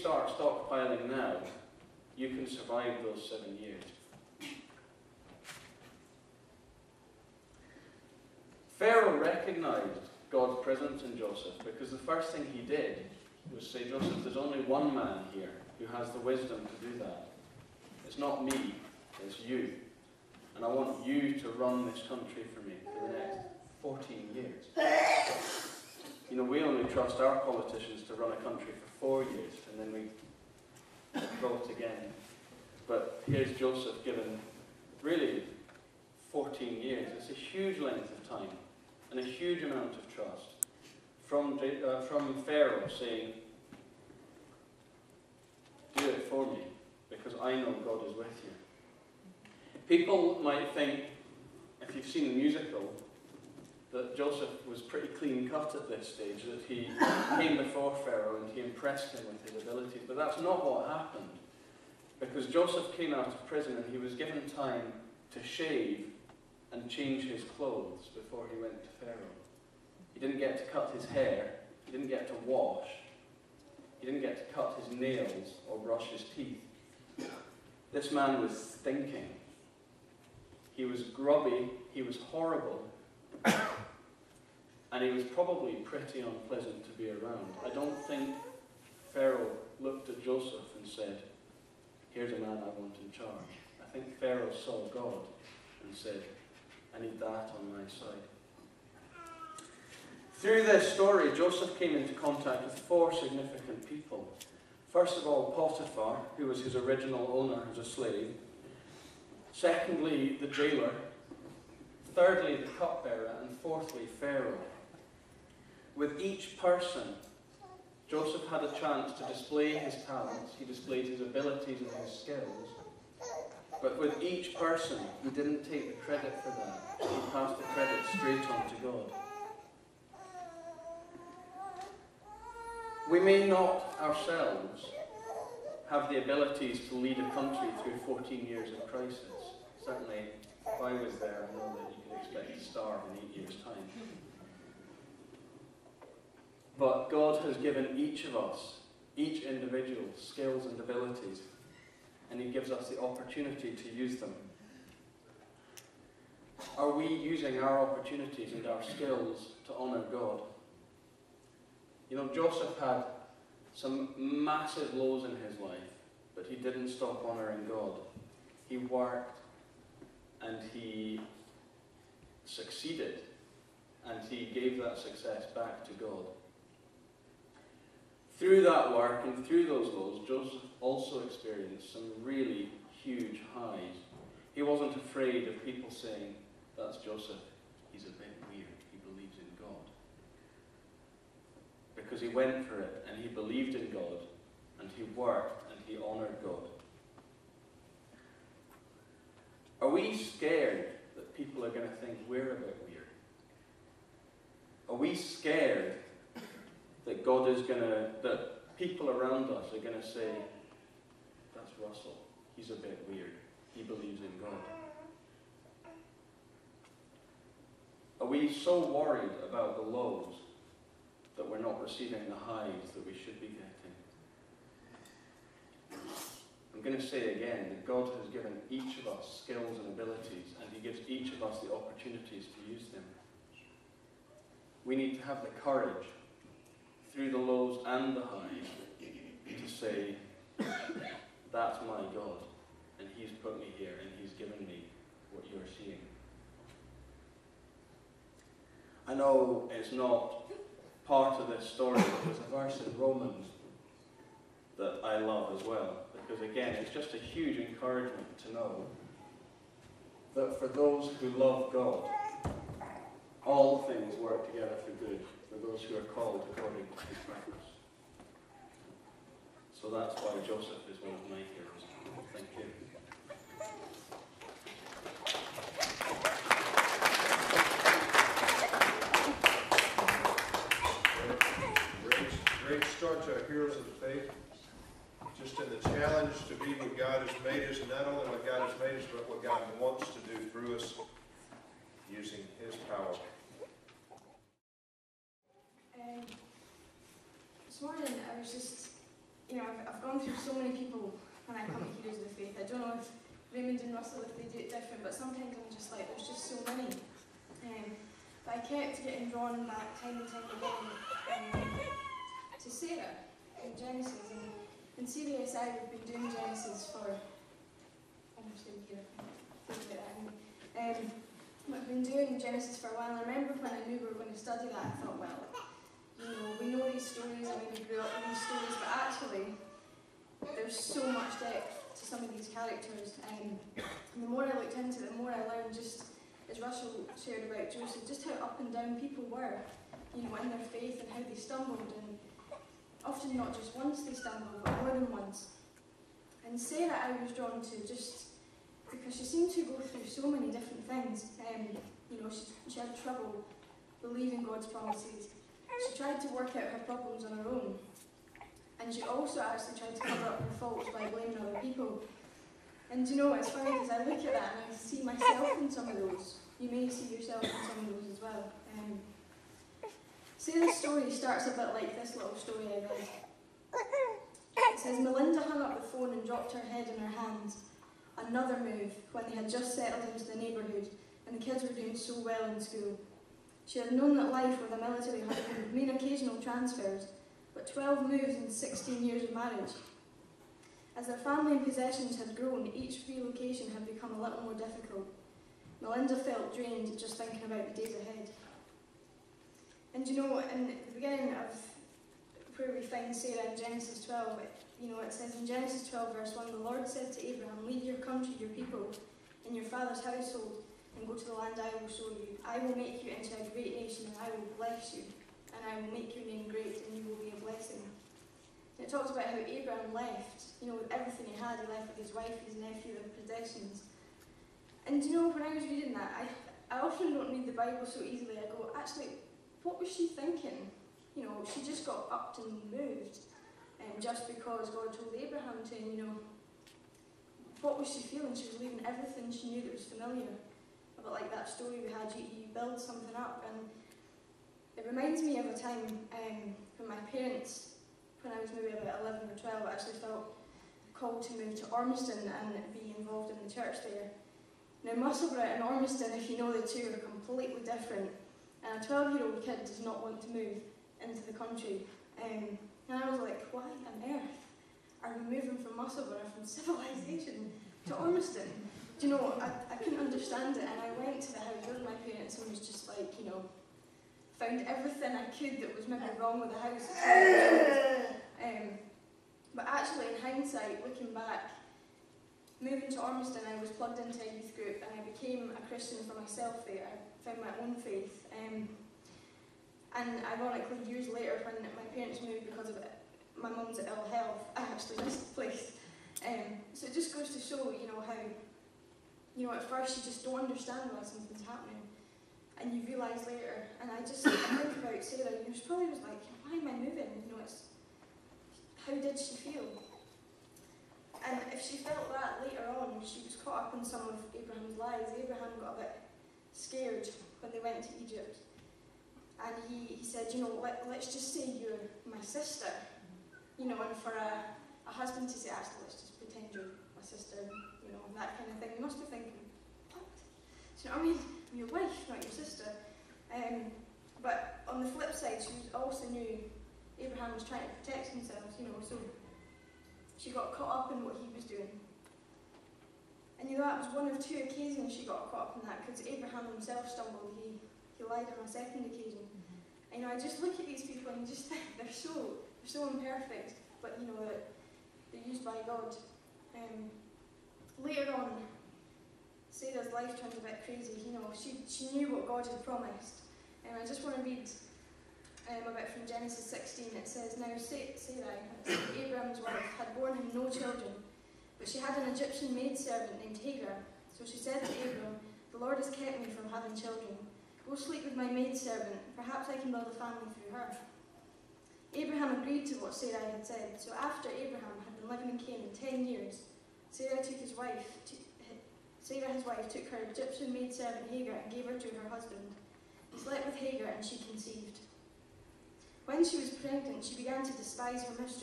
start stockpiling now, you can survive those 7 years. Pharaoh recognized God's presence in Joseph because the first thing he did was say, Joseph, there's only one man here who has the wisdom to do that. It's not me, it's you. And I want you to run this country for me for the next 14 years. You know, we only trust our politicians to run a country for 4 years, and then we vote again. But here's Joseph given, really, 14 years. It's a huge length of time and a huge amount of trust from Pharaoh saying, do it for me, because I know God is with you. People might think, if you've seen the musical, that Joseph was pretty clean cut at this stage, that he came before Pharaoh and he impressed him with his abilities. But that's not what happened. Because Joseph came out of prison and he was given time to shave and change his clothes before he went to Pharaoh. He didn't get to cut his hair, he didn't get to wash, he didn't get to cut his nails or brush his teeth. This man was stinking. He was grubby, he was horrible, and he was probably pretty unpleasant to be around. I don't think Pharaoh looked at Joseph and said, here's a man I want in charge. I think Pharaoh saw God and said, I need that on my side. Through this story, Joseph came into contact with 4 significant people. First of all, Potiphar, who was his original owner as a slave. Secondly, the jailer. Thirdly, the cupbearer. And fourthly, Pharaoh. With each person, Joseph had a chance to display his talents. He displayed his abilities and his skills. But with each person, he didn't take the credit for that. He passed the credit straight on to God. We may not ourselves have the abilities to lead a country through 14 years of crisis. Certainly, if I was there, I know that you could expect to starve in 8 years' time. But God has given each of us, each individual, skills and abilities, and He gives us the opportunity to use them. Are we using our opportunities and our skills to honour God? You know, Joseph had some massive lows in his life, but he didn't stop honouring God. He worked and he succeeded, and he gave that success back to God. Through that work and through those lows, Joseph also experienced some really huge highs. He wasn't afraid of people saying, that's Joseph, he's a bit weird, he believes in God. Because he went for it, and he believed in God, and he worked, and he honoured God. Are we scared that people are going to think we're a bit weird? Are we scared that that people around us are going to say, that's Russell, he's a bit weird, he believes in God? Are we so worried about the lows that we're not receiving the highs that we should be getting? I'm going to say again that God has given each of us skills and abilities, and He gives each of us the opportunities to use them. We need to have the courage, through the lows and the highs, to say, that's my God, and He's put me here, and He's given me what you're seeing. I know it's not part of this story, but there's a verse in Romans that I love as well, because again, it's just a huge encouragement to know that for those who love God, all things work together for good, for those who are called according to His purpose. So that's why Joseph is one of my heroes. Thank you. Great start to our Heroes of the Faith. Just in the challenge to be what God has made us, and not only what God has made us, but what God wants to do through us, using His power. This morning I was just I've gone through so many people when I come to Heroes of the Faith. I don't know if Raymond and Russell, if they do it different, but sometimes I'm just like, there's just so many. But I kept getting drawn back time and time again to Sarah in Genesis. And in CBSI we've been doing Genesis for almost a year. We've been doing Genesis for a while. I remember when I knew we were going to study that, I thought, well, we know these stories, and we grew up in these stories, but actually there's so much depth to some of these characters. And the more I looked into it, the more I learned, just as Russell shared about Joseph, just how up and down people were, in their faith and how they stumbled, and often not just once they stumbled, but more than once. And Sarah I was drawn to just because she seemed to go through so many different things. She had trouble believing God's promises. She tried to work out her problems on her own. And she also actually tried to cover up her faults by blaming other people. And it's funny because I look at that and I see myself in some of those. You may see yourself in some of those as well. Sarah's story starts a bit like this little story I read. It says, Melinda hung up the phone and dropped her head in her hands. Another move when they had just settled into the neighbourhood and the kids were doing so well in school. She had known that life with a military husband would mean occasional transfers, but 12 moves in 16 years of marriage. As their family and possessions had grown, each relocation had become a little more difficult. Melinda felt drained just thinking about the days ahead. And in the beginning of where we find Sarah in Genesis 12, it says in Genesis 12 verse 1, the Lord said to Abraham, leave your country, your people, and your father's household, and go to the land I will show you. I will make you into a great nation, and I will bless you, and I will make your name great, and you will be a blessing. And it talks about how Abraham left, with everything he had. He left with his wife, his nephew, their possessions. And when I was reading that, I often don't read the Bible so easily. I go, actually, what was she thinking? She just got upped and moved, just because God told Abraham to. What was she feeling? She was leaving everything she knew that was familiar. A bit like that story we had, you build something up, and it reminds me of a time when my parents, when I was maybe about 11 or 12, actually felt called to move to Ormiston and be involved in the church there. Now Musselburgh and Ormiston, if you know the two, are completely different, and a 12-year-old kid does not want to move into the country. And I was like, why on earth are we moving from Musselburgh, from civilization, to Ormiston? I couldn't understand it, and I went to the house with my parents and was just like, found everything I could that was maybe wrong with the house. But actually, in hindsight, looking back, moving to Ormiston, I was plugged into a youth group, and I became a Christian for myself there. I found my own faith. And ironically, years later, when my parents moved because of it, my mum's ill health, I actually missed the place. So it just goes to show, how, at first you just don't understand why something's happening, and you realise later. And I think about Sarah, she probably was like, why am I moving? How did she feel? And if she felt that later on, she was caught up in some of Abraham's lies. Abraham got a bit scared when they went to Egypt. And he said, let's just say you're my sister. And for a husband to say, actually, let's just pretend you're my sister, that kind of thing. You must be thinking, what? Do you know what I mean? I'm your wife, not your sister. But on the flip side, she also knew Abraham was trying to protect himself, so she got caught up in what he was doing. And that was one of two occasions she got caught up in that, because Abraham himself stumbled. He lied on a second occasion. And I just look at these people and just think they're so imperfect, but they're used by God. Later on, Sarah's life turned a bit crazy. She knew what God had promised. And I just want to read a bit from Genesis 16. It says, now Sarai, Abraham's wife, had borne him no children, but she had an Egyptian maidservant named Hagar. So she said to Abram, the Lord has kept me from having children. Go sleep with my maidservant, perhaps I can build a family through her. Abraham agreed to what Sarai had said. So after Abraham had been living in Canaan 10 years, Sarah, his wife, took her Egyptian maidservant Hagar and gave her to her husband. He slept with Hagar and she conceived. When she was pregnant, she began to despise her mistress.